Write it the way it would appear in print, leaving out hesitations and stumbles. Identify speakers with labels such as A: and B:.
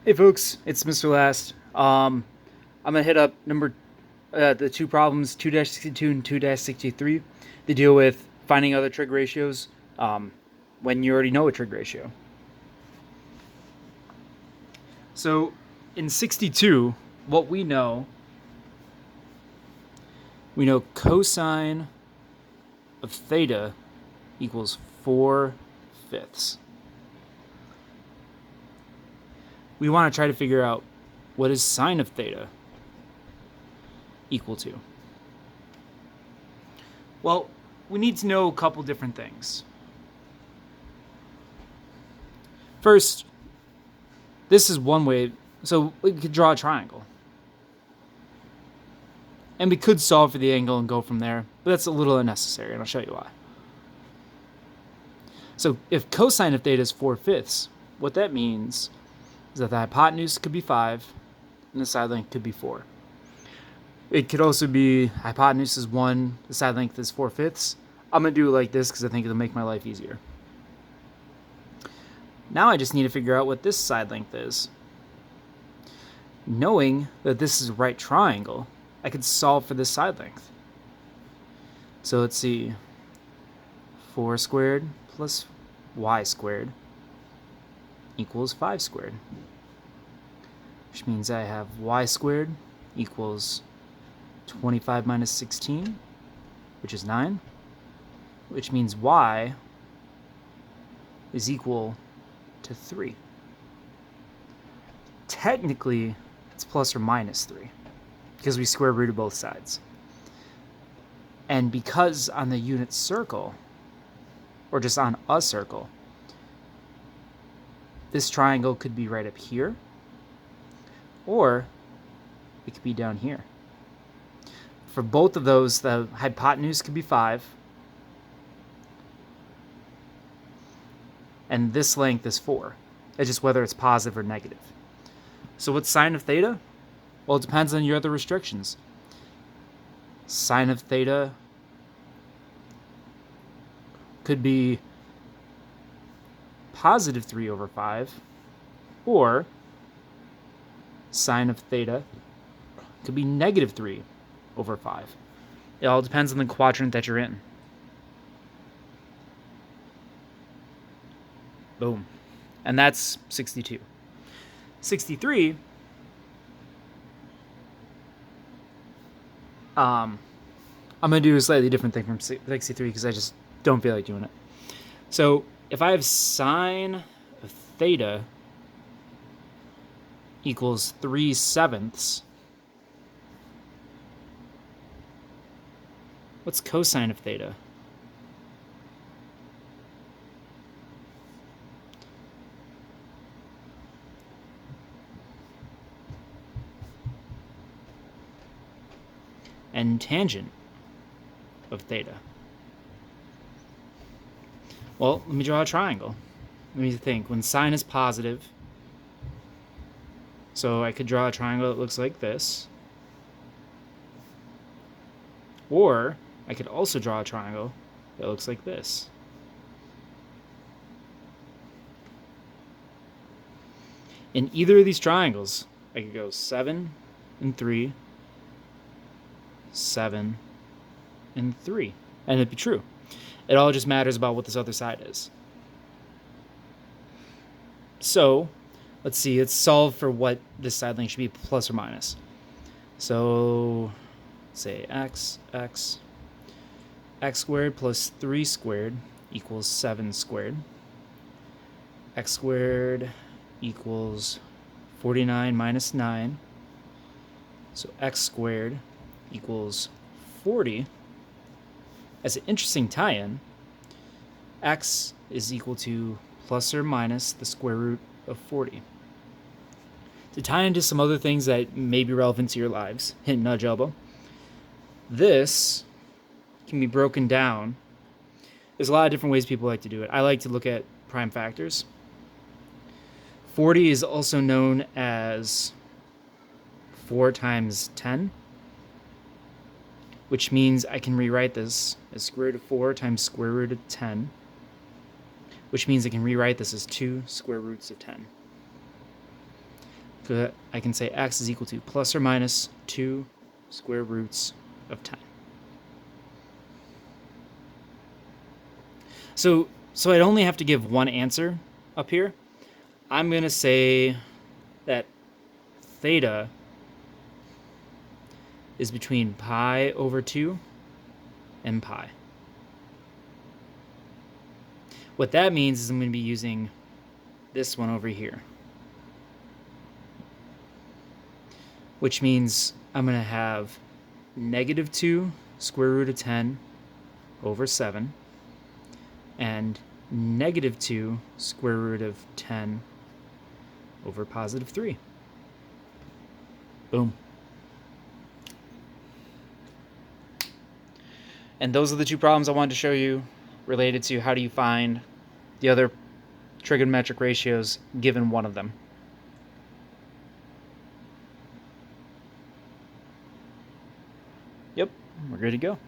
A: Hey folks, it's Mr. Last. I'm gonna hit up the two problems 2-62 and 2-63. They deal with finding other trig ratios when you already know a trig ratio. So in 62, what we know cosine of theta equals 4/5. We want to try to figure out what is sine of theta equal to. Well, we need to know a couple different things. First, this is one way, so we could draw a triangle. And we could solve for the angle and go from there, but that's a little unnecessary, and I'll show you why. So if cosine of theta is 4/5, what that means is that the hypotenuse could be 5, and the side length could be 4. It could also be hypotenuse is 1, the side length is 4/5. I'm going to do it like this because I think it'll make my life easier. Now I just need to figure out what this side length is. Knowing that this is a right triangle, I could solve for this side length. So let's see. 4 squared plus y squared equals 5 squared. Which means I have y squared equals 25 minus 16, which is 9. Which means y is equal to 3. Technically, it's plus or minus 3 because we square rooted both sides. And because on the unit circle, or just on a circle, this triangle could be right up here, or it could be down here. For both of those, the hypotenuse could be 5, and this length is 4. It's just whether it's positive or negative. So what's sine of theta? Well, it depends on your other restrictions. Sine of theta could be positive 3/5, or sine of theta could be negative 3/5. It all depends on the quadrant that you're in. Boom. And that's 62. 63, I'm going to do a slightly different thing from 63 because I just don't feel like doing it. So if I have sine of theta equals 3/7, what's cosine of theta? And tangent of theta. Well, let me draw a triangle. Let me think. When sine is positive, so I could draw a triangle that looks like this. Or I could also draw a triangle that looks like this. In either of these triangles, I could go 7 and 3, 7 and 3, and it'd be true. It all just matters about what this other side is. So let's see, let's solve for what this side length should be, plus or minus. So say x squared plus 3 squared equals 7 squared. X squared equals 49 minus 9. So x squared equals 40. As an interesting tie-in, x is equal to plus or minus the square root of 40. To tie into some other things that may be relevant to your lives, hint, nudge, elbow, this can be broken down. There's a lot of different ways people like to do it. I like to look at prime factors. 40 is also known as 4 times 10, which means I can rewrite this as square root of 4 times square root of 10, which means I can rewrite this as 2 square roots of 10. I can say x is equal to plus or minus 2 square roots of 10. So I'd only have to give one answer up here. I'm going to say that theta is between pi over 2 and pi. What that means is I'm going to be using this one over here, which means I'm going to have negative 2 square root of 10 over 7 and negative 2 square root of 10 over positive 3. Boom. And those are the two problems I wanted to show you related to how do you find the other trigonometric ratios given one of them. Yep, we're good to go.